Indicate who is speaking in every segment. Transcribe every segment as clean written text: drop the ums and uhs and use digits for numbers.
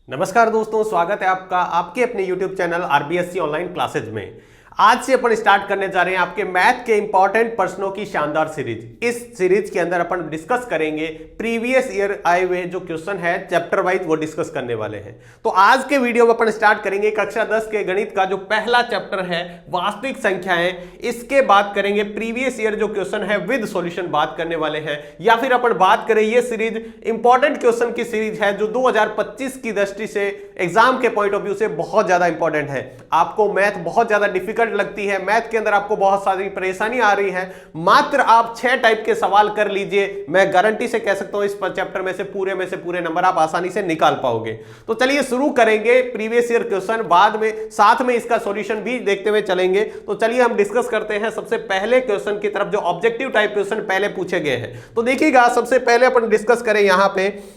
Speaker 1: नमस्कार दोस्तों, स्वागत है आपका आपके अपने YouTube channel RBSC online classes में। आज से अपन स्टार्ट करने जा रहे हैं आपके मैथ के इंपॉर्टेंट प्रश्नों की शानदार सीरीज। इस सीरीज के अंदर अपन डिस्कस करेंगे प्रीवियस ईयर आए हुए जो क्वेश्चन है चैप्टर वाइज, वो डिस्कस करने वाले हैं। तो आज के वीडियो में अपन स्टार्ट करेंगे कक्षा 10 के गणित का जो पहला चैप्टर है वास्तविक संख्याएं। इसके बात करेंगे प्रीवियस ईयर जो क्वेश्चन है विद सॉल्यूशन बात करने वाले हैं, या फिर अपन बात करें ये सीरीज इंपॉर्टेंट क्वेश्चन की सीरीज है जो 2025 की दृष्टि से एग्जाम के पॉइंट ऑफ व्यू से बहुत ज्यादा इंपॉर्टेंट है। आपको मैथ बहुत ज्यादा डिफिकल्ट लगती है, मैथ के अंदर आपको बहुत सारी परेशानी आ रही है, मात्र आप 6 टाइप के सवाल कर लीजिए, मैं गारंटी से कह सकता हूं इस चैप्टर में से पूरे नंबर आप आसानी से निकाल पाओगे। तो चलिए शुरू करेंगे प्रीवियस ईयर क्वेश्चन, बाद में साथ में इसका सॉल्यूशन भी देखते हुए चलेंगे। तो चलिए हम डिस्कस करते हैं सबसे पहले क्वेश्चन की तरफ जो ऑब्जेक्टिव टाइप क्वेश्चन पहले पूछे गए हैं। तो देखिएगा, सबसे पहले अपन डिस्कस करें यहां पे,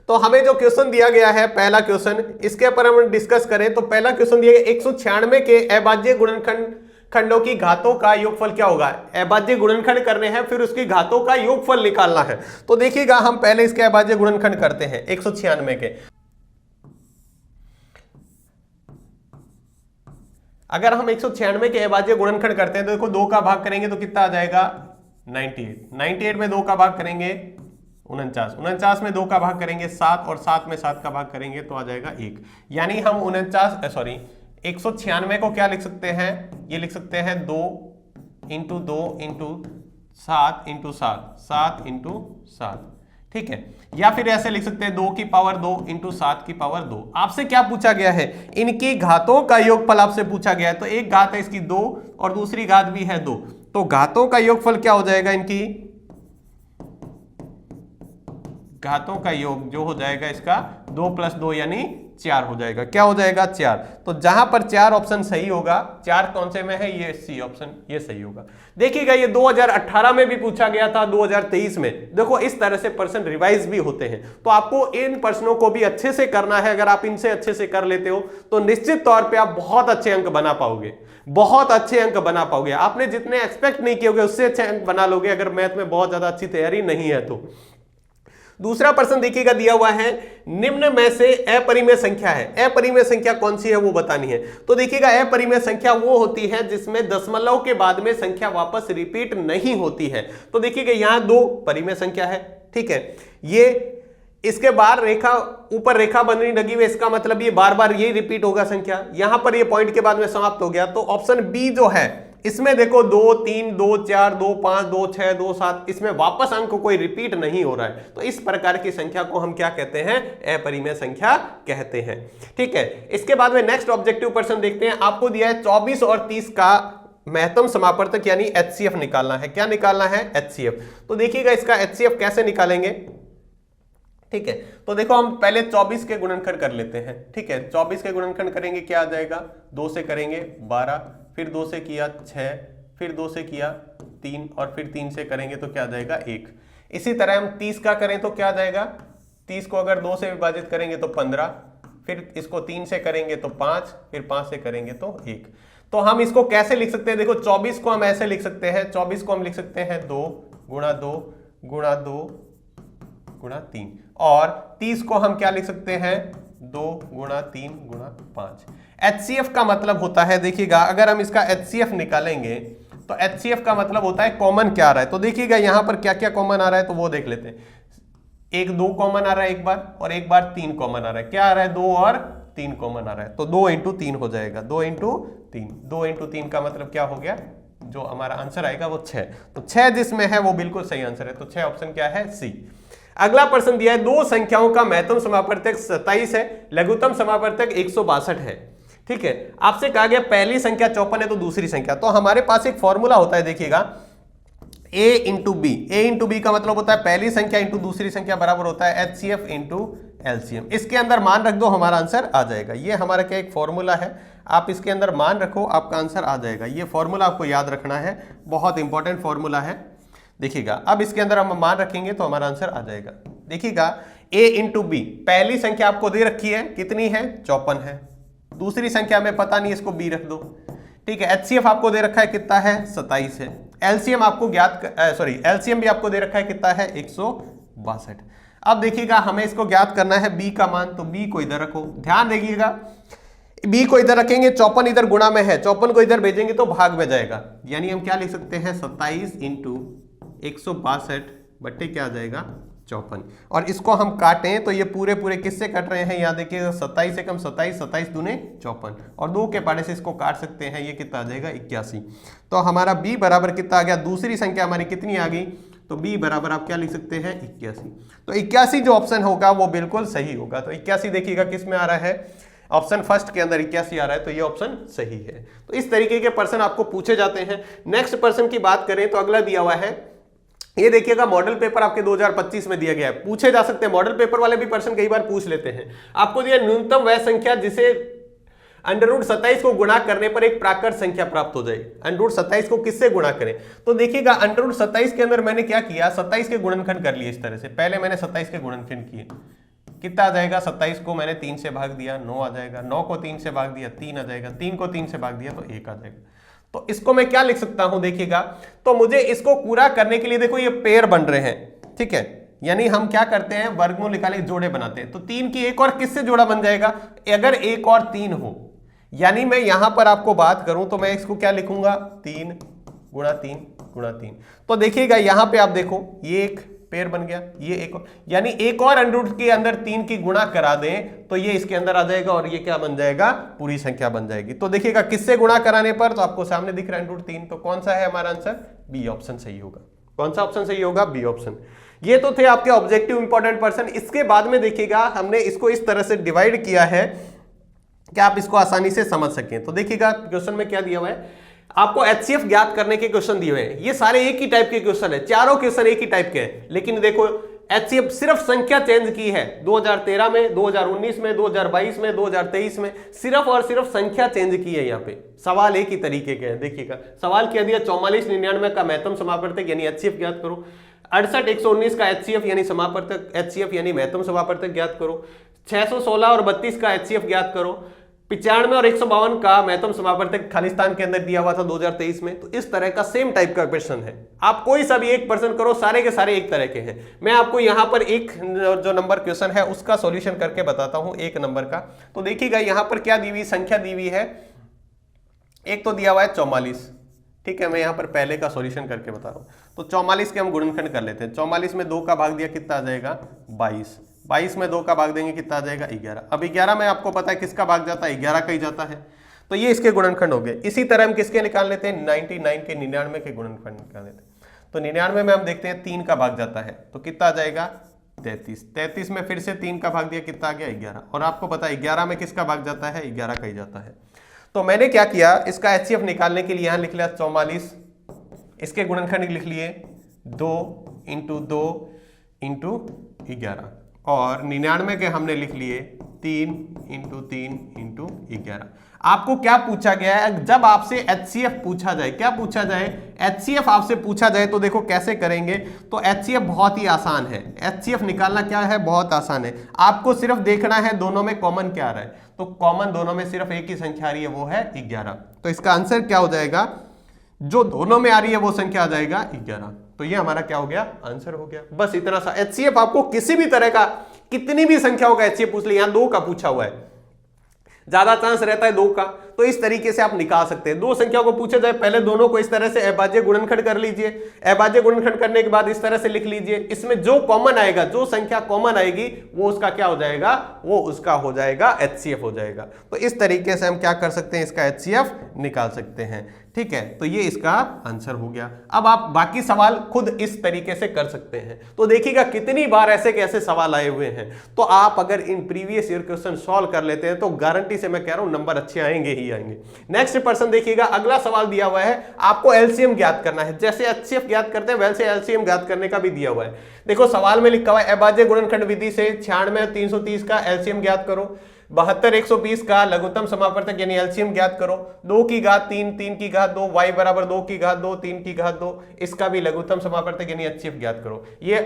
Speaker 1: तो हमें जो क्वेश्चन दिया गया है पहला क्वेश्चन, इसके ऊपर हम डिस्कस करें तो पहला क्वेश्चन दिया गया 196 के अभाज्य गुणनखंड खंडों की घातों का योगफल क्या होगा। अभाज्य गुणनखंड करने हैं, फिर उसकी घातों का योगफल निकालना है। तो देखिएगा, हम पहले इसके अभाज्य गुणनखंड करते हैं 196 के। अगर हम 196 के अभाज्य गुणनखंड करते हैं तो देखो 2 का भाग करेंगे तो कितना आ जाएगा 98 में 2 का भाग करेंगे 49 में 2 का भाग करेंगे 7 और 7 में 7 का भाग करेंगे तो आ जाएगा 1। यानी हम 196 को क्या लिख सकते हैं, ये लिख सकते हैं 2 इंटू 2 इंटू 7 इंटू 7 इंटू 7, ठीक है। या फिर ऐसे लिख सकते हैं 2 की पावर 2 इंटू 7 की पावर 2। आपसे क्या पूछा गया है, इनकी घातों का योगफल आपसे पूछा गया है। तो एक घात है इसकी 2 और दूसरी घात भी है 2, तो घातों का योगफल क्या हो जाएगा, इनकी घातों का योग जो हो जाएगा इसका 2 + 2 यानी 4 हो जाएगा। क्या हो जाएगा 4। तो जहां पर 4 ऑप्शन सही होगा, 4 कौन से में है, ये सी ऑप्शन, ये सही होगा। देखिएगा, ये 2018 में भी पूछा गया था, 2023 में। देखो इस तरह से प्रश्न रिवाइज भी होते हैं, तो आपको इन प्रश्नों को भी अच्छे से करना है। अगर आप इनसे अच्छे से कर लेते हो तो निश्चित तौर पर आप बहुत अच्छे अंक बना पाओगे, बहुत अच्छे अंक बना पाओगे। आपने जितने एक्सपेक्ट नहीं किए होंगे उससे अच्छे अंक बना लोगे अगर मैथ में बहुत ज्यादा अच्छी तैयारी नहीं है तो। दूसरा प्रश्न देखिएगा, दिया हुआ है निम्न में से अपरिमेय संख्या है। अपरिमेय संख्या कौन सी है वो बतानी है। तो देखिएगा, अपरिमेय संख्या वो होती है जिसमें दशमलव के बाद में संख्या वापस रिपीट नहीं होती है। तो देखिएगा, यहां 2 परिमेय संख्या है, ठीक है। ये इसके बाहर रेखा, ऊपर रेखा बनने लगी हुई, इसका मतलब ये बार बार ये रिपीट होगा संख्या। यहां पर ये पॉइंट के बाद में समाप्त हो गया। तो ऑप्शन बी जो है इसमें देखो 2 3 2 4 2 5 2 6 2 7, इसमें वापस अंक कोई रिपीट नहीं हो रहा है। तो इस प्रकार की संख्या को हम क्या कहते हैं, अपरिमेय संख्या कहते हैं, ठीक है। इसके बाद में नेक्स्ट ऑब्जेक्टिव प्रश्न देखते हैं। आपको दिया है 24 और 30 का महत्तम समापवर्तक यानी एचसीएफ निकालना है। क्या निकालना है, एचसीएफ। तो देखिएगा, इसका एचसीएफ कैसे निकालेंगे, ठीक है। तो देखो, हम पहले 24 के गुणनखंड कर लेते हैं, ठीक है। 24 के गुणनखंड करेंगे, क्या आ जाएगा, 2 से करेंगे 12, फिर 2 से किया 6, फिर 2 से किया 3 और फिर 3 से करेंगे तो क्या आ जाएगा 1। इसी तरह हम 30 का करें तो क्या आ जाएगा, 30 को अगर 2 से विभाजित करेंगे तो 15, फिर इसको 3 से करेंगे तो 5, फिर 5 से करेंगे तो 1। तो हम इसको कैसे लिख सकते हैं, देखो 24 को हम ऐसे लिख सकते हैं, 24 को हम लिख सकते हैं 2 गुणा 2 गुणा 2 गुणा 3, और 30 को हम क्या लिख सकते हैं, 2 गुणा 3 गुणा 5। एचसीएफ का मतलब होता है, देखिएगा, अगर हम इसका एचसीएफ निकालेंगे तो एचसीएफ का मतलब होता है कॉमन क्या आ रहा है। तो देखिएगा, यहां पर क्या क्या कॉमन आ रहा है तो वो देख लेते हैं। 1 2 कॉमन आ रहा है एक बार, और एक बार 3 कॉमन आ रहा है। क्या आ रहा है, 2 और 3 कॉमन आ रहा है। तो 2 × 3 हो जाएगा, 2 × 3। 2 × 3 का मतलब क्या हो गया, जो हमारा आंसर आएगा वो 6। तो 6 जिसमें है वो बिल्कुल सही आंसर है। तो 6 ऑप्शन क्या है, सी। अगला प्रश्न दिया है, 2 संख्याओं का महत्तम समापवर्तक 27 है, लघुत्तम समापवर्तक 162 है, ठीक है। आपसे कहा गया पहली संख्या 54 है तो दूसरी संख्या। तो हमारे पास एक फॉर्मूला होता है, देखिएगा, a into B. a into B का मतलब होता है पहली संख्या इंटू दूसरी संख्या बराबर होता है एचसीएफ इंटू एलसीएम। इसके अंदर मान रख दो, हमारा आंसर आ जाएगा। ये हमारा क्या एक फॉर्मूला है, आप इसके अंदर मान रखो, आपका आंसर आ जाएगा। ये फॉर्मूला आपको याद रखना है, बहुत इंपॉर्टेंट फॉर्मूला है। देखिएगा, अब इसके अंदर हम मान रखेंगे तो हमारा आंसर आ जाएगा। देखिएगा, a इंटू बी, पहली संख्या आपको दे रखी है, कितनी है, 54 है। दूसरी संख्या में पता नहीं, इसको b रख दो, ठीक है। एचसीएफ आपको दे रखा है, कितना है, 27 है। एलसीएम आपको एलसीएम भी आपको दे रखा है, कितना है, 162। अब देखिएगा हमें इसको ज्ञात करना है b का मान, तो b को इधर रखो, ध्यान देखिएगा b को इधर रखेंगे, 54 इधर गुणा में है, 54 को इधर भेजेंगे तो भाग में जाएगा, यानी हम क्या लिख सकते हैं 27 इंटू 162 बट्टे क्या आ जाएगा 54। और इसको हम काटें तो ये पूरे पूरे किससे कट रहे हैं, यहाँ देखिए 27 से कम 27, 27 दूने 54, और 2 के पाड़े से इसको काट सकते हैं, ये कितना आ जाएगा 81। तो हमारा b बराबर कितना आ गया, दूसरी संख्या हमारी कितनी आ गई, तो b बराबर आप क्या लिख सकते हैं 81। तो 81 जो ऑप्शन होगा वो बिल्कुल सही होगा। तो 81 देखिएगा किस में आ रहा है, ऑप्शन फर्स्ट के अंदर 81 आ रहा है, तो ये ऑप्शन सही है। तो इस तरीके के प्रश्न आपको पूछे जाते हैं। नेक्स्ट प्रश्न की बात करें तो अगला दिया हुआ है, ये देखिएगा मॉडल पेपर आपके 2025 में दिया गया है, पूछे जा सकते हैं, मॉडल पेपर वाले भी प्रश्न कई बार पूछ लेते हैं। आपको दिया न्यूनतम वह संख्या जिसे √27 को गुणा करने पर एक प्राकृत संख्या प्राप्त हो जाए। √27 को किससे गुणा करें, तो देखिएगा √27 के अंदर मैंने क्या किया, 27 के गुणनखंड कर लिए इस तरह से। पहले मैंने 27 के गुणनखंड किए, कितना आ जाएगा, 27 को मैंने 3 से भाग दिया 9 आ जाएगा, 9 को 3 से भाग दिया 3 आ जाएगा, 3 को 3 से भाग दिया तो 1 आ जाएगा। तो इसको मैं क्या लिख सकता हूं, देखिएगा तो मुझे इसको पूरा करने के लिए देखो ये पेयर बन रहे हैं, ठीक है, यानी हम क्या करते हैं वर्गमूल निकाले जोड़े बनाते हैं। तो 3 की एक और किससे जोड़ा बन जाएगा, अगर 1 और 3 हो, यानी मैं यहां पर आपको बात करूं तो मैं इसको क्या लिखूंगा 3 गुणा 3 गुणा 3। तो देखिएगा यहां पे आप देखो ये एक पेयर बन गया, ये एक और, यानी एक और अंडर के अंदर 3 की गुणा करा दें तो ये इसके अंदर आ जाएगा और ये क्या बन जाएगा, पूरी संख्या बन जाएगी। तो देखिएगा किससे गुणा कराने पर, तो आपको सामने दिख रहा है √3, तो कौन सा है हमारा आंसर, बी ऑप्शन सही होगा। कौन सा ऑप्शन सही होगा, बी ऑप्शन। ये तो थे आपके ऑब्जेक्टिव इंपॉर्टेंट पर्सन। इसके बाद में देखिएगा हमने इसको इस तरह से डिवाइड किया है कि आप इसको आसानी से समझ सकें। तो देखिएगा क्वेश्चन में क्या दिया हुआ है, आपको HCF ज्ञात करने के क्वेश्चन दिए हुए हैं। ये सारे एक ही टाइप के क्वेश्चन है, चारों क्वेश्चन एक ही टाइप के हैं, लेकिन देखो HCF सिर्फ संख्या चेंज की है 2013 में, 2019 में, 2022 में, 2023 में, सिर्फ और सिर्फ संख्या चेंज की है। यहाँ पे सवाल एक ही तरीके के हैं। देखिएगा सवाल क्या दिया, 4499 का महत्तम समापवर्तक यानी HCF ज्ञात करो, 68 119 का HCF यानी समापवर्तक, HCF यानी महत्तम समापवर्तक ज्ञात करो, 616 और 32 का HCF ज्ञात करो, 95 और 152 का महत्तम समापवर्तक खालिस्तान के अंदर दिया हुआ था 2023 में। तो इस तरह का सेम टाइप का क्वेश्चन है, आप कोई सा भी एक प्रश्न करो, सारे के सारे एक तरह के हैं। मैं आपको यहां पर एक जो नंबर क्वेश्चन है उसका सॉल्यूशन करके बताता हूं, एक नंबर का। तो देखिएगा यहां पर क्या दी हुई संख्या दी हुई है, एक तो दिया हुआ है 44, ठीक है, मैं यहां पर पहले का सॉल्यूशन करके बता रहा हूं। तो 44 के हम गुणनखंड कर लेते हैं, 44 में 2 का भाग दिया कितना आ जाएगा 22, 22 में 2 का भाग देंगे कितना आ जाएगा 11। अब 11 में आपको पता है किसका भाग जाता है, 11 का ही जाता है, तो ये इसके गुणनखंड हो गए। इसी तरह हम किसके निकाल लेते हैं, 99 के 99 के गुणनखंड निकाल लेते हैं। तो 99 में हम देखते हैं 3 का भाग जाता है, तो कितना आ जाएगा 33, 33 में फिर से 3 का भाग दिया कितना आ गया 11, और आपको पता है 11 में किसका भाग जाता है, 11 का ही जाता है। तो मैंने क्या किया, इसका HCF निकालने के लिए यहां लिख लिया 44, इसके गुणनखंड लिख लिए 2 × 2 × 11, और 99 के हमने लिख लिए 3 × 3 × 11। आपको क्या पूछा गया है, जब आपसे HCF पूछा जाए, क्या पूछा जाए, HCF आपसे पूछा जाए तो देखो कैसे करेंगे। तो HCF बहुत ही आसान है, HCF निकालना क्या है, बहुत आसान है। आपको सिर्फ देखना है दोनों में कॉमन क्या आ रहा है, तो कॉमन दोनों में सिर्फ एक ही संख्या आ रही है, वो है 11। तो इसका आंसर क्या हो जाएगा, जो दोनों में आ रही है वो संख्या आ जाएगा 11। तो ये हमारा क्या हो गया, आंसर हो गया। बस इतना सा। HCF आपको किसी भी तरह का, कितनी भी संख्याओं का HCF पूछ ले, यहां 2 का पूछा हुआ है, ज्यादा चांस रहता है 2 का, तो इस तरीके से आप निकाल सकते हैं। 2 संख्या को पूछा जाए, पहले दोनों को इस तरह से अभाज्य गुणनखंड कर लीजिए, अभाज्य गुणनखंड करने के बाद इस तरह से लिख लीजिए, इसमें जो कॉमन आएगा, जो संख्या कॉमन आएगी वो उसका क्या हो जाएगा, वो उसका हो जाएगा HCF हो जाएगा। तो इस तरीके से हम क्या कर सकते हैं, इसका HCF निकाल सकते हैं, ठीक है। तो ये इसका आंसर हो गया। अब आप बाकी सवाल खुद इस तरीके से कर सकते हैं। तो देखिएगा कितनी बार ऐसे कैसे सवाल आए हुए हैं। तो आप अगर in previous year question solve कर लेते हैं तो गारंटी से मैं कह रहा हूं नंबर अच्छे आएंगे ही आएंगे। नेक्स्ट पर्सन देखिएगा, अगला सवाल दिया हुआ है, आपको LCM ज्ञात करना है। जैसे HCF ज्ञात करते हैं वैसे LCM ज्ञात करने का भी दिया हुआ है। देखो सवाल में लिखा हुआ है, अभाज्य गुणनखंड विधि से 96 और 330 का LCM ज्ञात करो, 72 120 का लघुत्तम समापवर्तक यानी LCM ज्ञात करो, 2 की घात 3 3 की घात 2, y बराबर 2 की घात 2 3 की घात 2, इसका भी लघुत्तम समापवर्तक यानी HCF ज्ञात करो। ये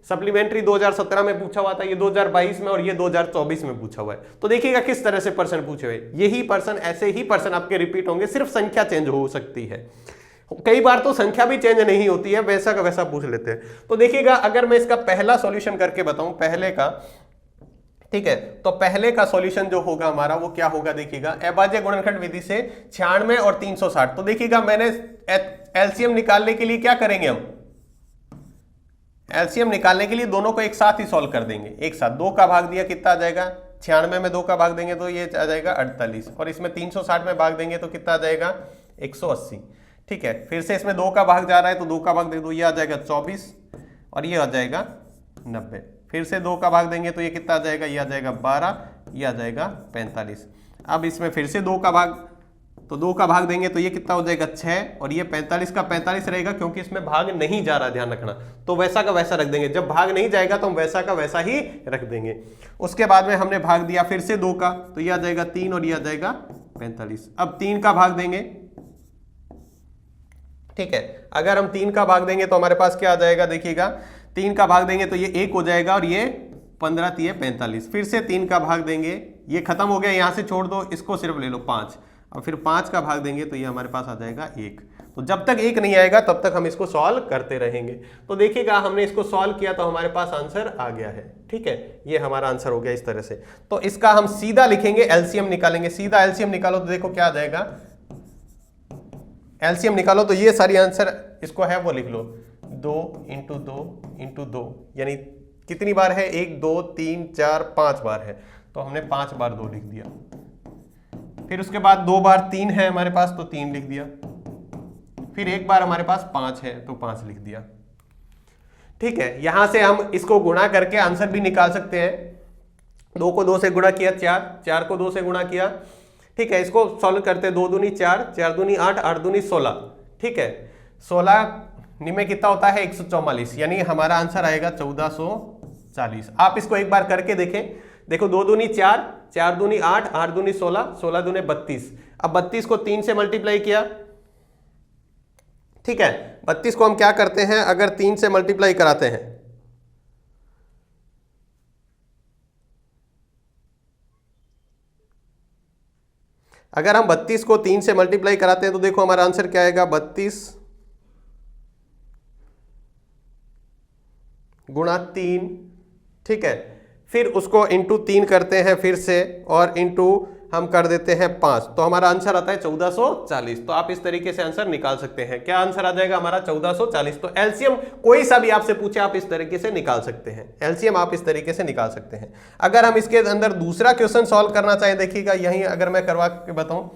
Speaker 1: सप्लीमेंट्री 2017 में पूछा हुआ था, ये 2022 में, और ये 2024 में पूछा हुआ है। तो देखिएगा किस तरह से प्रश्न पूछे हुए, यही प्रश्न, ऐसे ही प्रश्न आपके रिपीट होंगे, सिर्फ संख्या चेंज हो सकती है। कई बार तो संख्या भी चेंज नहीं होती है, वैसा का वैसा पूछ लेते हैं। तो देखिएगा अगर मैं इसका पहला सॉल्यूशन करके बताऊं पहले का, ठीक है, तो पहले का सॉल्यूशन जो होगा हमारा वो क्या होगा, देखिएगा अभाज्य गुणनखंड विधि से 96 और 360। तो देखिएगा मैंने एलसीएम निकालने के लिए क्या करेंगे, हम एलसीएम निकालने के लिए दोनों को एक साथ ही सॉल्व कर देंगे। एक साथ 2 का भाग दिया कितना आ जाएगा, 96 में 2 का भाग देंगे तो ये आ जाएगा 48, और इसमें 360 में भाग देंगे तो कितना आ जाएगा 180। ठीक है, फिर से इसमें 2 का भाग जा रहा है तो 2 का भाग दे दो, ये आ जाएगा 24 और ये आ जाएगा 90। फिर से 2 का भाग देंगे तो ये कितना आ जाएगा, ये आ जाएगा 12, ये आ जाएगा 45। अब इसमें फिर से 2 का भाग, तो 2 का भाग देंगे तो ये कितना हो जाएगा 6, और ये 45 का 45 रहेगा क्योंकि इसमें भाग नहीं जा रहा, ध्यान रखना। तो वैसा का वैसा रख देंगे, जब भाग नहीं जाएगा तो हम वैसा का वैसा ही रख देंगे। उसके बाद में हमने भाग दिया फिर से 2 का, तो ये आ जाएगा 3 और ये आ जाएगा 45। अब 3 का भाग देंगे, ठीक है, अगर हम 3 का भाग देंगे तो हमारे पास क्या आ जाएगा, देखिएगा 3 का भाग देंगे तो ये 1 हो जाएगा और ये 15 3 45। फिर से 3 का भाग देंगे, ये खत्म हो गया, यहां से छोड़ दो, इसको सिर्फ ले लो 5, और फिर 5 का भाग देंगे तो ये हमारे पास आ जाएगा 1। तो जब तक 1 नहीं आएगा तब तक हम इसको सॉल्व करते रहेंगे। तो देखिएगा हमने इसको सॉल्व किया तो हमारे पास आंसर आ गया है। ठीक है, ये हमारा आंसर हो गया इस तरह से। तो इसका हम सीधा लिखेंगे, एलसीएम निकालेंगे, सीधा एलसीएम निकालो तो देखो क्या आ जाएगा, एलसीएम निकालो तो ये सारी आंसर इसको है वो लिख लो, 2 × 2 × 2, यानी कितनी बार है, 1 2 3 4 5 बार है, तो हमने 5 बार 2 लिख दिया। फिर उसके बाद 2 बार 3 है हमारे पास तो 3 लिख दिया। फिर 1 बार हमारे पास 5 है तो 5 लिख दिया। ठीक है, यहां से हम इसको गुणा करके आंसर भी निकाल सकते हैं। 2 को 2 से गुणा किया 4, 4 को 2 से गुणा किया। ठीक है, इसको सॉल्व करते 2 दूनी 4, 4 दूनी 8, 8 दूनी 16। ठीक है, 16 में कितना होता है 144, यानी हमारा आंसर आएगा 1440। आप इसको एक बार करके देखें, देखो 2 दूनी 4, 4 दूनी 8, 8 दूनी 16, 16 दूनी 32। अब 32 को 3 से मल्टीप्लाई किया। ठीक है, 32 को हम क्या करते हैं, अगर 3 से मल्टीप्लाई कराते हैं, अगर हम 32 को 3 से मल्टीप्लाई कराते हैं तो देखो हमारा आंसर क्या आएगा, 32 गुणा 3। ठीक है, फिर उसको इंटू 3 करते हैं फिर से, और इंटू हम कर देते हैं 5, तो हमारा आंसर आता है 1440। तो आप इस तरीके से आंसर निकाल सकते हैं। क्या आंसर आ जाएगा हमारा 1440। तो एलसीएम कोई सा भी आपसे पूछे आप इस तरीके से निकाल सकते हैं, एलसीएम आप इस तरीके से निकाल सकते हैं। अगर हम इसके अंदर दूसरा क्वेश्चन सॉल्व करना चाहें, देखिएगा यही अगर मैं करवा के बताऊं,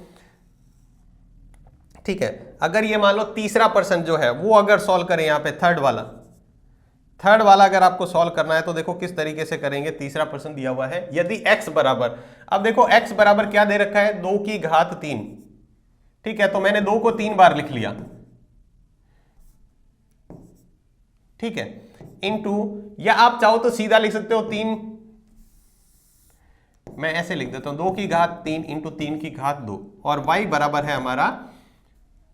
Speaker 1: ठीक है, अगर ये मान लो तीसरा पर्सन जो है वो अगर सॉल्व करें, यहाँ पे थर्ड वाला अगर आपको सॉल्व करना है तो देखो किस तरीके से करेंगे। तीसरा पर्सन दिया हुआ है, यदि x बराबर, अब देखो x बराबर क्या दे रखा है, 2 की घात 3। ठीक है, तो मैंने 2 को 3 बार लिख लिया। ठीक है, इनटू, या आप चाहो तो सीधा लिख सकते हो 3, मैं ऐसे लिख देता हूं 2 की घात 3 इंटू 3 की घात 2, और y बराबर है हमारा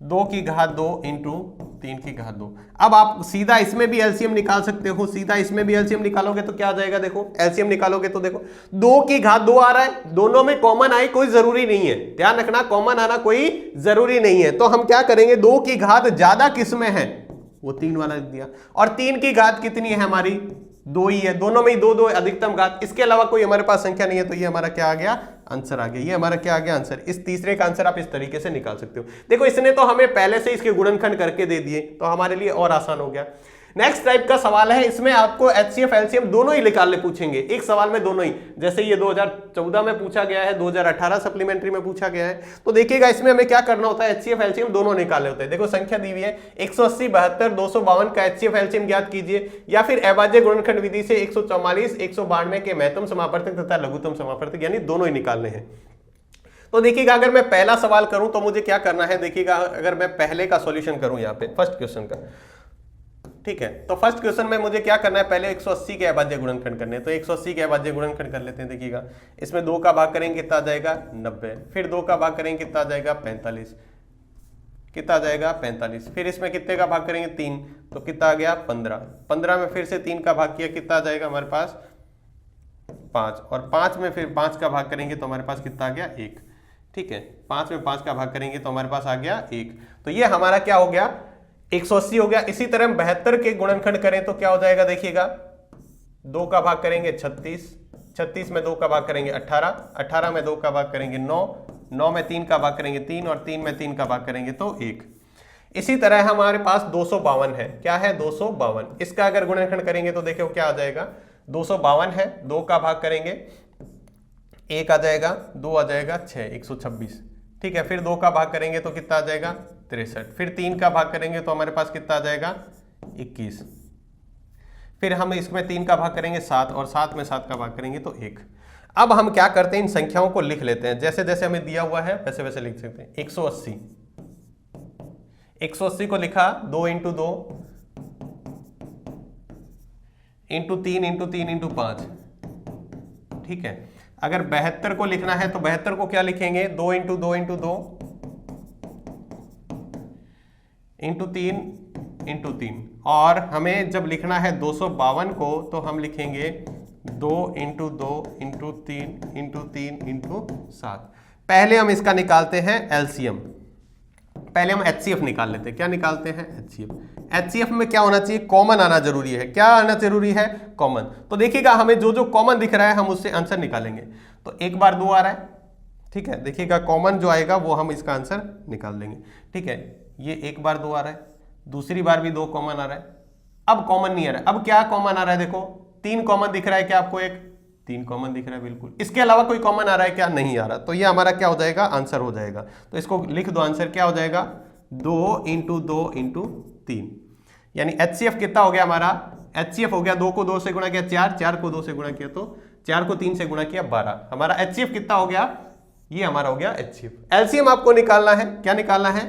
Speaker 1: 2 की घात 2 इंटू 3 की घात 2। अब आप सीधा इसमें भी एलसीएम निकाल सकते हो, सीधा इसमें भी एलसीएम निकालोगे तो क्या आ जाएगा, देखो एलसीएम निकालोगे तो देखो 2 की घात 2 आ रहा है, दोनों में कॉमन आए कोई जरूरी नहीं है, ध्यान रखना कॉमन आना कोई जरूरी नहीं है। तो हम क्या करेंगे, 2 की घात ज्यादा किसमें है, वो 3 वाला लिख दिया, और 3 की घात कितनी है हमारी, 2 ही है, दोनों में ही 2 2 अधिकतम घात, इसके अलावा कोई हमारे पास संख्या नहीं है। तो ये हमारा क्या आ गया, आंसर आ गया। ये हमारा क्या आ गया, आंसर। इस तीसरे का आंसर आप इस तरीके से निकाल सकते हो। देखो इसने तो हमें पहले से इसके गुणनखंड करके दे दिए, तो हमारे लिए और आसान हो गया। नेक्स्ट टाइप का सवाल है, इसमें आपको एचसीएफ एलसीएम दोनों ही निकालने पूछेंगे, एक सवाल में दोनों ही, जैसे ये 2014 में पूछा गया है, 2018 सप्लीमेंट्री में पूछा गया है। तो देखिएगा इसमें हमें क्या करना होता है, एचसीएफ एलसीएम दोनों निकाले होते हैं। देखो संख्या दी हुई है 180 72 252 का एचसीएफ एलसीएम ज्ञात कीजिए, या फिर अभाज्य गुणनखंड विधि से 144 192 के महत्तम समापवर्तक तथा लघुत्तम समापवर्तक, यानी दोनों ही निकालने हैं। तो देखिएगा अगर मैं पहला सवाल करूं तो मुझे क्या करना है, देखिएगा अगर मैं पहले का सॉल्यूशन करूं, यहाँ पे फर्स्ट क्वेश्चन का, ठीक है, तो फर्स्ट क्वेश्चन में मुझे क्या करना है, पहले 180 के अभाज्य गुणनखंड करने, तो 180 के अभाज्य गुणनखंड कर लेते हैं। देखिएगा इसमें 2 का भाग करेंगे कितना आ जाएगा 90, फिर 2 का भाग करेंगे कितना आ जाएगा 45, कितना आ जाएगा 45, फिर इसमें कितने का भाग करेंगे 3, तो कितना आ गया 15, 15 में फिर से 3 का भाग किया, कितना आ जाएगा हमारे पास 5, और 5 में फिर 5 का भाग करेंगे तो हमारे पास कितना आ गया 1। ठीक है, 5 में 5 का भाग करेंगे तो हमारे पास आ गया 1। तो ये हमारा क्या हो गया, 180 हो गया। इसी तरह हम 72 के गुणनखंड करें तो क्या हो जाएगा, देखिएगा 2 का भाग करेंगे 36, 36 में 2 का भाग करेंगे 18, 18 में 2 का भाग करेंगे 9, 9 में 3 का भाग करेंगे 3 और 3 में 3 का भाग करेंगे तो 1। इसी तरह हमारे पास 252 है। क्या है, 252। इसका अगर गुणनखंड करेंगे तो देखो क्या आ जाएगा, 252 है, 2 का भाग करेंगे 1 आ जाएगा, 2 आ जाएगा 6, 126। ठीक है, फिर 2 का भाग करेंगे तो कितना आ जाएगा 63, फिर 3 का भाग करेंगे तो हमारे पास कितना आ जाएगा 21, फिर हम इसमें 3 का भाग करेंगे 7 और 7 में 7 का भाग करेंगे तो 1। अब हम क्या करते हैं, इन संख्याओं को लिख लेते हैं, जैसे जैसे हमें दिया हुआ है वैसे वैसे लिख सकते हैं। 180, 180 को लिखा 2 इंटू 2 इंटू 3 इंटू 3 इंटू 5। ठीक है, अगर 72 को लिखना है तो 72 को क्या लिखेंगे, 2 इंटू 2 इंटू 2 इंटू 3 इंटू 3। और हमें जब लिखना है 252 को तो हम लिखेंगे 2 इंटू 2 इंटू 3 इंटू 3 इंटू 7। पहले हम इसका निकालते हैं एलसीएम, पहले हम एचसीएफ निकाल लेते हैं। क्या निकालते हैं, एचसीएफ। एचसीएफ में क्या होना चाहिए, कॉमन आना जरूरी है। क्या आना जरूरी है, कॉमन। तो देखिएगा हमें जो जो कॉमन दिख रहा है हम उससे आंसर निकालेंगे। तो 1 बार 2 आ रहा है, ठीक है, देखिएगा कॉमन जो आएगा वो हम इसका आंसर निकाल लेंगे। ठीक है, ये 1 बार 2 आ रहा है, दूसरी बार भी 2 कॉमन आ रहा है। अब कॉमन नहीं आ रहा है, अब क्या कॉमन आ रहा है, देखो 3 कॉमन दिख रहा है क्या आपको, 3 कॉमन दिख रहा है बिल्कुल। इसके अलावा कोई कॉमन आ रहा है क्या, नहीं आ रहा। तो ये हमारा क्या हो जाएगा, आंसर हो जाएगा। तो इसको लिख दो, आंसर क्या हो जाएगा 2 इंटू 2 इंटू 3, यानी एचसीएफ कितना हो गया हमारा, एचसीएफ हो गया 2 को 2 से गुणा किया 4, 4 को 2 से गुणा किया तो 4 को 3 से गुणा किया 12। हमारा एचसीएफ कितना हो गया, ये हमारा हो गया एचसीएफ। एलसीएम आपको निकालना है, क्या निकालना है,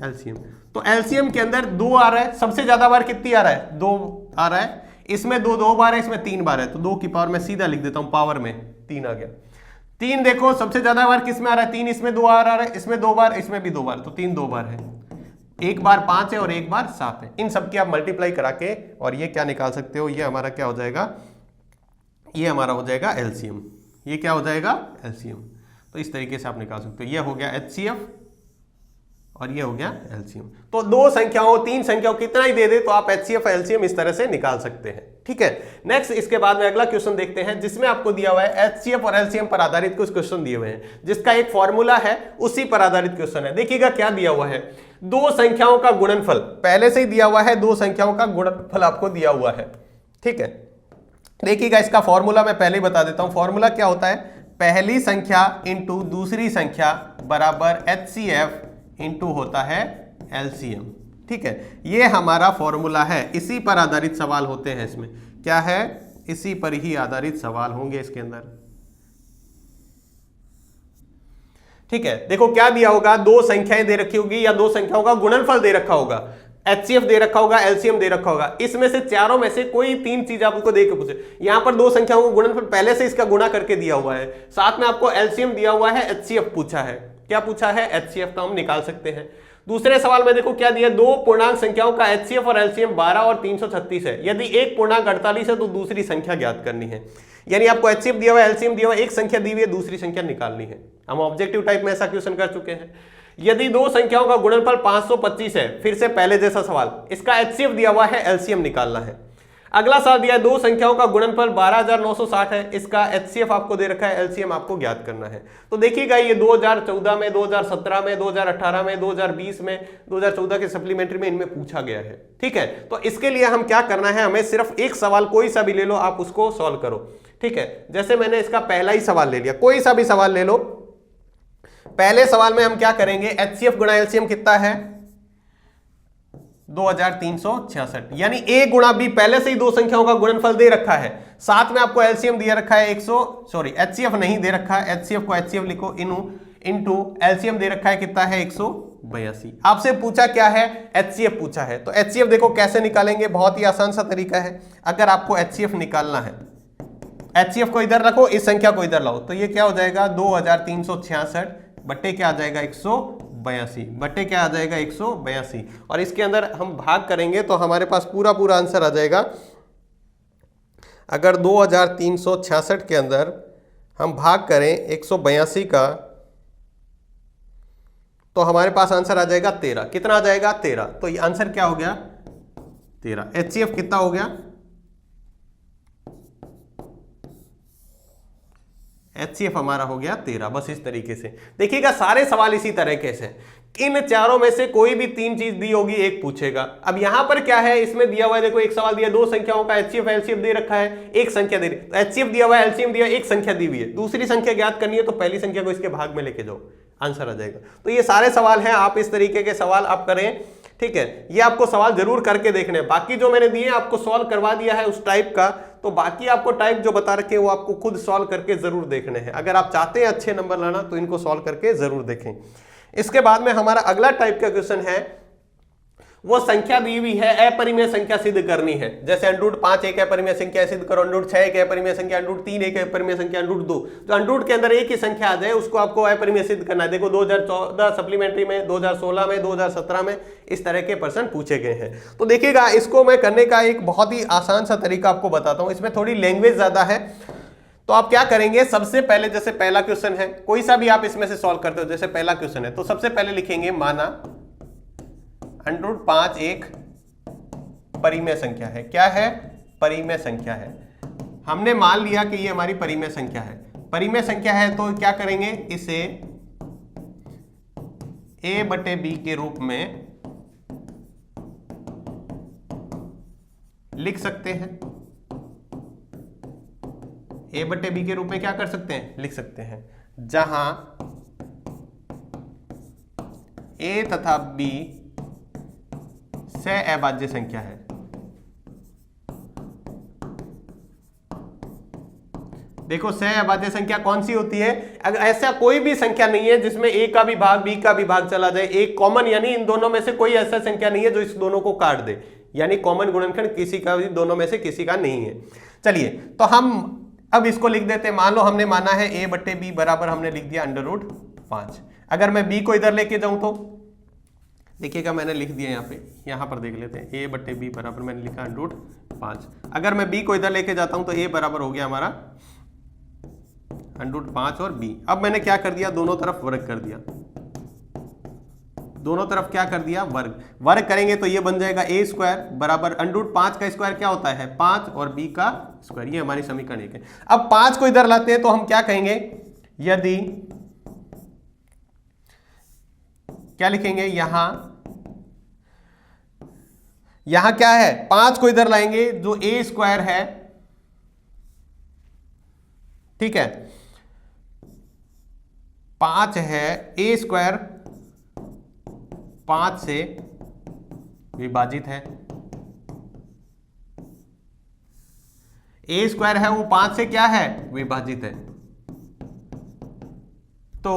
Speaker 1: एलसीएम। तो एलसीएम के अंदर 2 आ रहा है, सबसे ज्यादा बार कितनी आ रहा है, 2 आ रहा है। इसमें 2 बार है, इसमें 3 बार है, तो 2 की पावर में सीधा लिख देता हूं, पावर में 3 आ गया। 3 देखो सबसे ज्यादा बार किसमें आ रहा है, 3 इसमें 2 आ रहा है, इसमें 2 बार, इसमें भी 2 बार, तो 3 2 बार है। 1 बार 5 है और 1 बार 7 है। इन सबकी आप मल्टीप्लाई करा के और ये क्या निकाल सकते हो, ये हमारा क्या हो जाएगा, ये हमारा हो जाएगा एलसीएम। ये क्या हो जाएगा, एलसीएम। तो इस तरीके से आप निकाल सकते हो। ये हो गया एचसीएफ और ये हो गया एलसीएम। तो 2 संख्याओं 3 संख्याओं कितना ही दे दे तो आप एचसीएफ और एलसीएम इस तरह से निकाल सकते हैं। ठीक है, नेक्स्ट इसके बाद में अगला क्वेश्चन देखते हैं, जिसमें आपको दिया हुआ है एचसीएफ और एलसीएम पर आधारित कुछ क्वेश्चन दिए हुए हैं, जिसका एक फॉर्मूला है, उसी पर आधारित क्वेश्चन है। देखिएगा क्या दिया हुआ है, 2 संख्याओं का गुणनफल पहले से ही दिया हुआ है, 2 संख्याओं का गुणनफल आपको दिया हुआ है। ठीक है, देखिएगा इसका फॉर्मूला मैं पहले ही बता देता हूं। फॉर्मूला क्या होता है, पहली संख्या इंटू दूसरी संख्या बराबर एचसीएफ इंटू होता है एलसीएम। ठीक है, ये हमारा फॉर्मूला है, इसी पर आधारित सवाल होते हैं। इसमें क्या है, इसी पर ही आधारित सवाल होंगे इसके अंदर। ठीक है, देखो क्या दिया होगा, 2 संख्याएं दे रखी होगी या 2 संख्याओं का गुणनफल दे रखा होगा, एचसीएफ दे रखा होगा, एलसीएम दे रखा होगा। इसमें से चारों में से कोई 3 चीज आपको दे के पूछे। यहां पर 2 संख्याओं को गुणनफल पहले से इसका गुणा करके दिया हुआ है, साथ में आपको एलसीएम दिया हुआ है, एचसीएफ पूछा है। क्या पूछा है, एचसीएफ, तो हम निकाल सकते हैं। दूसरे सवाल में देखो क्या दिया, 2 पूर्णांक संख्याओं का एचसीएफ और एलसीएम 12 और 336 है। यदि एक पूर्णांक 48 है तो दूसरी संख्या ज्ञात करनी है। यानी आपको एचसीएफ दिया हुआ है, एलसीएम दिया हुआ है, एक संख्या दी हुई है, दूसरी संख्या निकालनी है। हम ऑब्जेक्टिव टाइप में ऐसा क्वेश्चन कर चुके हैं। यदि 2 संख्याओं का गुणनफल 525 है, फिर से पहले जैसा सवाल, इसका एचसीएफ दिया हुआ है, एलसीएम निकालना है। अगला सवाल दिया है 2 संख्याओं का गुणनफल 12960 है, इसका एचसीएफ आपको दे रखा है, एलसीएम आपको ज्ञात करना है। तो देखिएगा ये 2014 में, 2017 में, 2018 में, 2020 में, 2014 के सप्लीमेंट्री में इनमें पूछा गया है। ठीक है, तो इसके लिए हम क्या करना है, हमें सिर्फ एक सवाल कोई सा भी ले लो, आप उसको सॉल्व करो। ठीक है, जैसे मैंने इसका पहला ही सवाल ले लिया, कोई सा भी सवाल ले लो। पहले सवाल में हम क्या करेंगे, एचसीएफ गुणा एलसीएम कितना है, 2366, यानी ए गुणा बी, पहले से ही 2 संख्याओं का गुणनफल दे रखा है, साथ में आपको एलसीएम दिया रखा है एचसीएफ नहीं दे रखा है, एचसीएफ को एचसीएफ लिखो, इनटू एलसीएम दे रखा है कितना है 182। आपसे पूछा क्या है, एचसीएफ पूछा है। तो एचसीएफ देखो कैसे निकालेंगे, बहुत ही आसान सा तरीका है। अगर आपको एचसीएफ निकालना है, एचसीएफ को इधर रखो, इस संख्या को इधर लाओ, तो ये क्या हो जाएगा 2366 बट्टे क्या आ जाएगा 182, बट्टे क्या आ जाएगा 182, और इसके अंदर हम भाग करेंगे तो हमारे पास पूरा पूरा आंसर आ जाएगा। अगर 2366 के अंदर हम भाग करें 182 का, तो हमारे पास आंसर आ जाएगा 13। कितना आ जाएगा? 13। तो ये आंसर क्या हो गया? 13। HCF कितना हो गया? HCF हमारा हो गया 13। बस इस तरीके से देखिएगा, सारे सवाल इसी तरीके से, इन चारों में से कोई भी 3 चीज दी होगी, एक पूछेगा। अब यहां पर क्या है, इसमें दिया हुआ है, देखो एक सवाल दिया, 2 संख्याओं का HCF LCM दे रखा है, एक संख्या दे रही, तो HCF दिया हुआ है, LCM दिया, एक संख्या दी हुई है, दूसरी संख्या ज्ञात करनी है, तो पहली संख्या को इसके भाग में लेके जाओ, आंसर आ जाएगा। तो ये सारे सवाल हैं, आप इस तरीके के सवाल आप करें, ठीक है। ये आपको सवाल जरूर करके देखने हैं। बाकी जो मैंने दिए आपको सॉल्व करवा दिया है उस टाइप का, तो बाकी आपको टाइप जो बता रखे हैं वो आपको खुद सॉल्व करके जरूर देखने हैं। अगर आप चाहते हैं अच्छे नंबर लाना तो इनको सॉल्व करके जरूर देखें। इसके बाद में हमारा अगला टाइप का क्वेश्चन है, वो संख्या दी हुई है, अपरिमेय संख्या सिद्ध करनी है। जैसे √5 एक अपरिमेय संख्या सिद्ध करो, √6 एक अपरिमेय संख्या, √3 एक अपरिमेय संख्या, √2 जो अंडरूट के अंदर एक ही संख्या आ जाए उसको आपको अपरिमेय सिद्ध करना है। देखो 2014 सप्लीमेंट्री में, 2016 में, 2017 में इस तरह के प्रश्न पूछे गए हैं। तो देखिएगा, इसको मैं करने का एक बहुत ही आसान सा तरीका आपको बताता हूं। इसमें थोड़ी लैंग्वेज ज्यादा है, तो आप क्या करेंगे, सबसे पहले जैसे पहला क्वेश्चन है, कोई सा भी आप इसमें से सॉल्व करते हो, जैसे पहला क्वेश्चन है, तो सबसे पहले लिखेंगे माना √5 एक परिमेय संख्या है। क्या है? परिमेय संख्या है। हमने मान लिया कि ये हमारी परिमेय संख्या है। परिमेय संख्या है तो क्या करेंगे, इसे a/b के रूप में लिख सकते हैं। a/b के रूप में क्या कर सकते हैं, लिख सकते हैं, जहां a तथा b अभाज्य संख्या है। देखो अभाज्य संख्या कौन सी होती है? अगर ऐसा कोई भी संख्या नहीं है जिसमें a का भी भाग b का भी भाग चला जाए, एक कॉमन, यानी इन दोनों में से कोई ऐसा संख्या नहीं है जो इस दोनों को काट दे, यानी कॉमन गुणनखंड किसी का भी दोनों में से किसी का नहीं है। चलिए, तो हम अब इसको लिख देते हैं। मान लो हमने माना है a/b बराबर हमने लिख दिया √5। अगर मैं b को इधर लेके जाऊं तो देखिएगा, मैंने लिख दिया यहाँ पर देख लेते हैं, a/b बराबर मैंने लिखा √5। अगर मैं b को इधर लेके जाता हूं तो a बराबर हो गया हमारा √5 और b। अब मैंने क्या कर दिया, दोनों तरफ वर्ग कर दिया। दोनों तरफ क्या कर दिया, वर्ग। वर्ग करेंगे तो ये बन जाएगा a² बराबर √5 का स्क्वायर क्या होता है, 5, और b का स्क्वायर। ये हमारी समीकरण 1 है। अब 5 को इधर लाते हैं तो हम क्या कहेंगे, यदि क्या लिखेंगे, यहां क्या है, 5 को इधर लाएंगे, जो a² है, ठीक है, 5 है, a² 5 से विभाजित है। a² है वो 5 से क्या है, विभाजित है। तो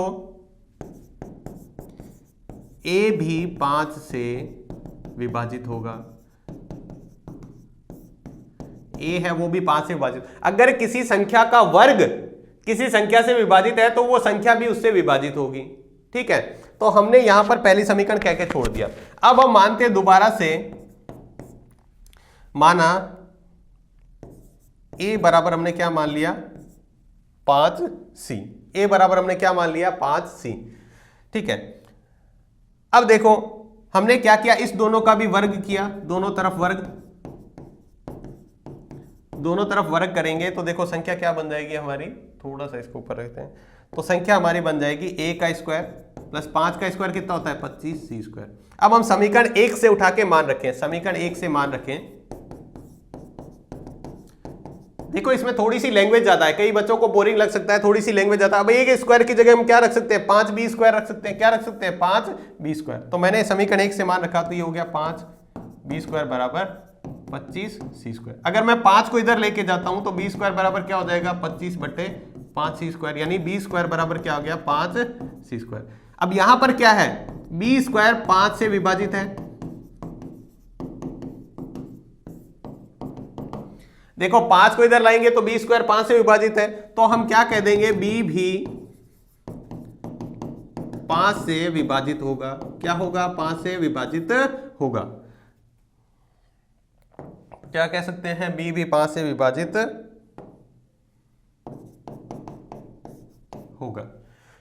Speaker 1: a भी 5 से विभाजित होगा। a है वो भी 5 से विभाजित। अगर किसी संख्या का वर्ग किसी संख्या से विभाजित है तो वो संख्या भी उससे विभाजित होगी, ठीक है। तो हमने यहां पर पहली समीकरण कह के छोड़ दिया। अब हम मानते हैं दोबारा से, माना a बराबर हमने क्या मान लिया, 5c। a बराबर हमने क्या मान लिया, 5c, ठीक है। अब देखो हमने क्या किया, इस दोनों का भी वर्ग किया, दोनों तरफ वर्ग करेंगे तो देखो संख्या क्या बन जाएगी हमारी, थोड़ा सा इसको ऊपर रखते हैं, तो संख्या हमारी बन जाएगी a का स्क्वायर प्लस 5 का स्क्वायर कितना होता है, 25c²। अब हम समीकरण 1 से उठा के मान रखें, समीकरण 1 से मान रखें। देखो इसमें थोड़ी सी लैंग्वेज ज्यादा है, कई बच्चों को बोरिंग लग सकता है, थोड़ी सी लैंग्वेज ज्यादा। अब एक स्क्वायर की जगह हम क्या रख सकते हैं, 5b² रख सकते हैं। क्या रख सकते हैं, 5b²। तो मैंने समीकरण 1 से मान रखा, तो ये हो गया 5b² बराबर 25c²। अगर मैं 5 को इधर लेके जाता हूं तो b² बराबर क्या हो जाएगा, 25/5c², यानी b² बराबर क्या हो गया, 5c²। अब यहां पर क्या है, b² 5 से विभाजित है। देखो 5 को इधर लाएंगे तो b² 5 से विभाजित है, तो हम क्या कह देंगे, b भी 5 से विभाजित होगा। क्या होगा, 5 से विभाजित होगा। क्या कह सकते हैं, b भी 5 से विभाजित होगा,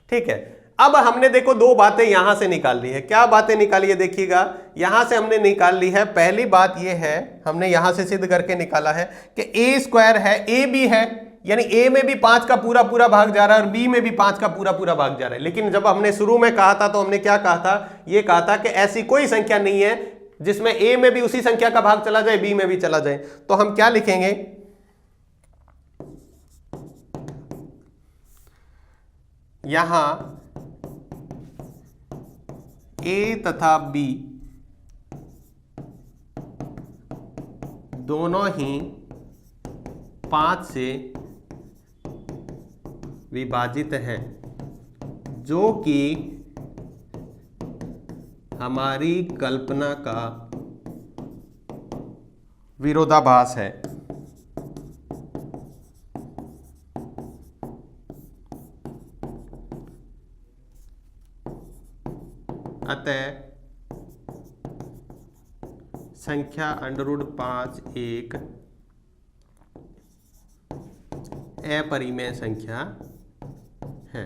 Speaker 1: ठीक है। अब हमने देखो दो बातें यहां से निकाल ली है। क्या बातें निकाली है देखिएगा, यहां से हमने निकाल ली है। पहली बात यह है, हमने यहां से सिद्ध करके निकाला है कि ए स्क्वायर है, ए भी है, यानी ए में भी 5 का पूरा पूरा भाग जा रहा है और बी में भी 5 का पूरा पूरा भाग जा रहा है। लेकिन जब हमने शुरू में कहा था तो हमने क्या कहा था, यह कहा था कि ऐसी कोई संख्या नहीं है जिसमें ए में भी उसी संख्या का भाग चला जाए, बी में भी चला जाए। तो हम क्या लिखेंगे, यहां ए तथा बी दोनों ही 5 से विभाजित है, जो कि हमारी कल्पना का विरोधाभास है। अतः संख्या √5 एक अपरिमेय संख्या है।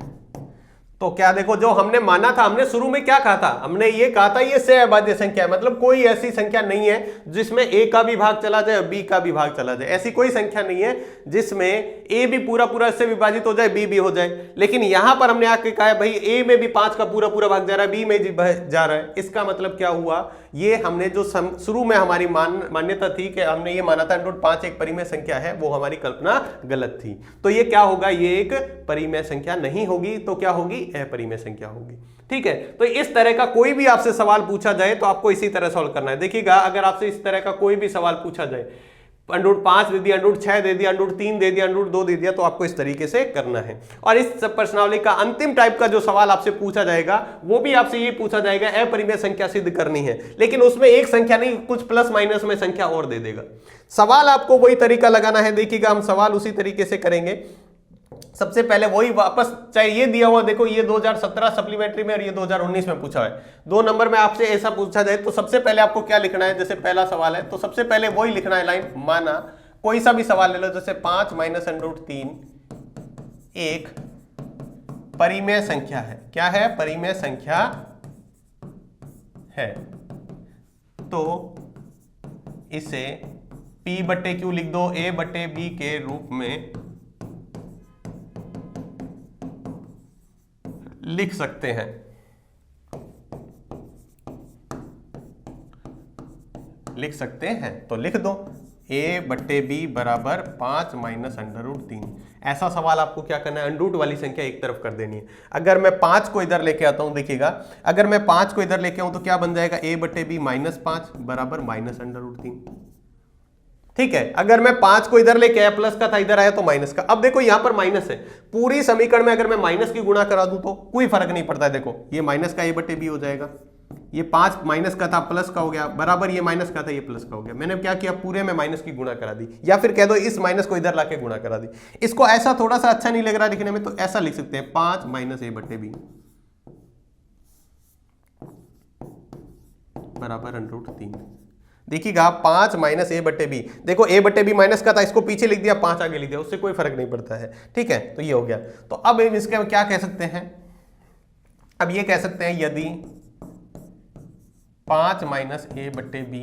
Speaker 1: तो क्या देखो, जो हमने माना था, हमने शुरू में क्या कहा था, हमने ये कहा था ये से अभाज्य संख्या है, मतलब कोई ऐसी संख्या नहीं है जिसमें ए का भी भाग चला जाए और बी का भी भाग चला जाए। ऐसी कोई संख्या नहीं है जिसमें ए भी पूरा पूरा इससे विभाजित हो जाए, बी भी हो जाए। लेकिन यहां पर हमने आके कहा भाई ए में भी 5 का पूरा पूरा भाग जा रहा है, बी में भी जा रहा है। इसका मतलब क्या हुआ, ये हमने जो शुरू में हमारी मान्यता थी कि हमने ये माना था √5 एक परिमेय संख्या है, वो हमारी कल्पना गलत थी। तो ये क्या होगा, ये एक परिमेय संख्या नहीं होगी, तो क्या होगी, अपरिमेय संख्या होगी। ठीक है, तो इस तरह का कोई भी आपसे सवाल पूछा जाए तो आपको इसी तरह सॉल्व करना है। देखिएगा, अगर आपसे इस तरह का कोई भी सवाल पूछा जाए, √5 दे दिया, √6 दे दिया, √3 दे दिया, √2 दे दिया, तो आपको इस तरीके से करना है। और इस प्रश्नावली का अंतिम टाइप का जो सवाल आपसे पूछा जाएगा वो भी आपसे ये पूछा जाएगा, अपरिमेय संख्या सिद्ध करनी है, लेकिन उसमें एक संख्या नहीं, कुछ प्लस माइनस में संख्या और दे देगा। सवाल आपको वही तरीका लगाना है। देखिएगा, हम सवाल उसी तरीके से करेंगे। सबसे पहले वही वापस, चाहे ये दिया हुआ, देखो ये 2017 सप्लीमेंट्री में और ये 2019 में पूछा है, 2 नंबर में आपसे ऐसा पूछा जाए तो सबसे पहले आपको क्या लिखना है। जैसे पहला सवाल है तो सबसे पहले वही लिखना है लाइन, माना कोई सा भी सवाल ले लो, जैसे 5 - √3 एक परिमेय संख्या है। क्या है, परिमेय संख्या है, तो इसे P/Q लिख दो, A/B के रूप में लिख सकते हैं। लिख सकते हैं तो लिख दो, A/B बराबर 5 - √3। ऐसा सवाल आपको क्या करना है, √ वाली संख्या एक तरफ कर देनी है। अगर मैं 5 को इधर लेके आता हूं, देखिएगा, अगर मैं 5 को इधर लेके आऊं तो क्या बन जाएगा, A/B -5 बराबर -√3। ठीक है, अगर मैं 5 को इधर लेके आया, प्लस का था, इधर आया तो माइनस का। अब देखो यहां पर माइनस है, पूरी समीकरण में अगर मैं माइनस की गुणा करा दूं तो कोई फर्क नहीं पड़ता है। देखो ये माइनस का A/B हो जाएगा, ये 5 माइनस का था, प्लस का हो गया, बराबर ये माइनस का था, ये प्लस का हो गया। मैंने क्या किया, पूरे में माइनस की गुणा करा दी, या फिर कह दो इस माइनस को इधर लाके गुणा करा दी। इसको ऐसा थोड़ा सा अच्छा नहीं लग रहा लिखने में, तो ऐसा लिख सकते हैं, 5 - A/B बराबर √3। देखिएगा, 5 - A/B, देखो A/B माइनस का था, इसको पीछे लिख दिया, 5 आगे लिख दिया, उससे कोई फर्क नहीं पड़ता है। ठीक है, तो ये हो गया। तो अब इसके क्या कह सकते हैं, अब ये कह सकते हैं, यदि 5 - A/B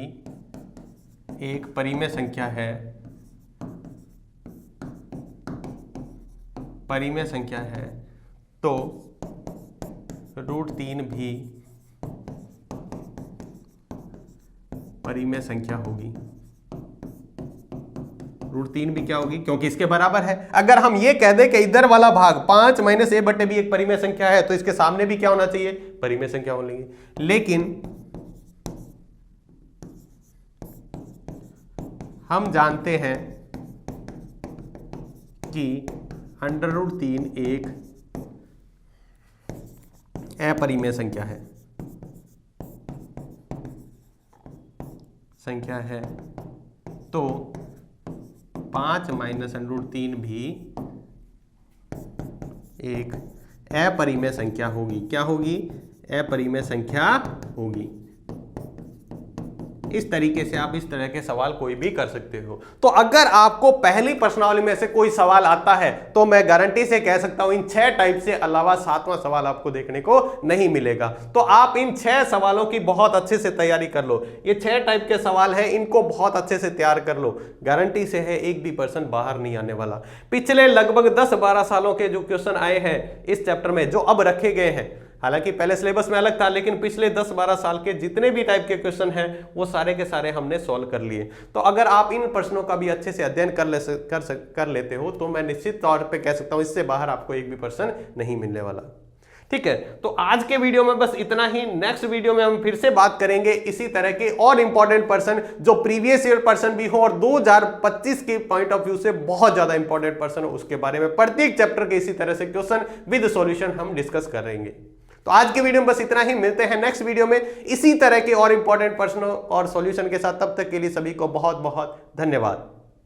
Speaker 1: एक परिमेय संख्या है, परिमेय संख्या है, तो √3 भी परिमेय संख्या होगी। √3 भी क्या होगी, क्योंकि इसके बराबर है। अगर हम ये कह दें कि इधर वाला भाग 5 - A/B एक परिमेय संख्या है, तो इसके सामने भी क्या होना चाहिए, परिमेय संख्या होगी। लेकिन हम जानते हैं कि √3 एक अपरिमेय संख्या है, तो 5 - √3 भी एक अपरिमेय संख्या होगी। क्या होगी, अपरिमेय संख्या होगी। इस तरीके से आप इस तरह के सवाल कोई भी कर सकते हो। तो अगर आपको पहली प्रश्नावली में से कोई सवाल आता है तो मैं गारंटी से कह सकता हूं इन 6 टाइप से अलावा 7वां सवाल आपको देखने को नहीं मिलेगा। तो आप इन 6 सवालों की बहुत अच्छे से तैयारी कर लो। ये 6 टाइप के सवाल हैं, इनको बहुत अच्छे से तैयार कर लो। गारंटी से है एक भी पर्सन बाहर नहीं आने वाला। पिछले लगभग 10-12 सालों के जो क्वेश्चन आए हैं इस चैप्टर में, जो अब रखे गए हैं, हालांकि पहले सिलेबस में अलग था, लेकिन पिछले 10-12 साल के जितने भी टाइप के क्वेश्चन हैं वो सारे के सारे हमने सॉल्व कर लिए। तो अगर आप इन प्रश्नों का भी अच्छे से अध्ययन कर लेते हो तो मैं निश्चित तौर पे कह सकता हूं इससे बाहर आपको एक भी पर्सन नहीं मिलने वाला। ठीक है, तो आज के वीडियो में बस इतना ही। नेक्स्ट वीडियो में हम फिर से बात करेंगे इसी तरह के और इंपॉर्टेंट पर्सन जो प्रीवियस ईयर पर्सन भी हो और 2025 के पॉइंट ऑफ व्यू से बहुत ज्यादा इंपॉर्टेंट पर्सन हो, उसके बारे में प्रत्येक चैप्टर के इसी तरह से क्वेश्चन विद सॉल्यूशन हम डिस्कस करेंगे। तो आज के वीडियो में बस इतना ही। मिलते हैं नेक्स्ट वीडियो में इसी तरह के और इंपॉर्टेंट प्रश्नों और सॉल्यूशन के साथ। तब तक के लिए सभी को बहुत बहुत धन्यवाद।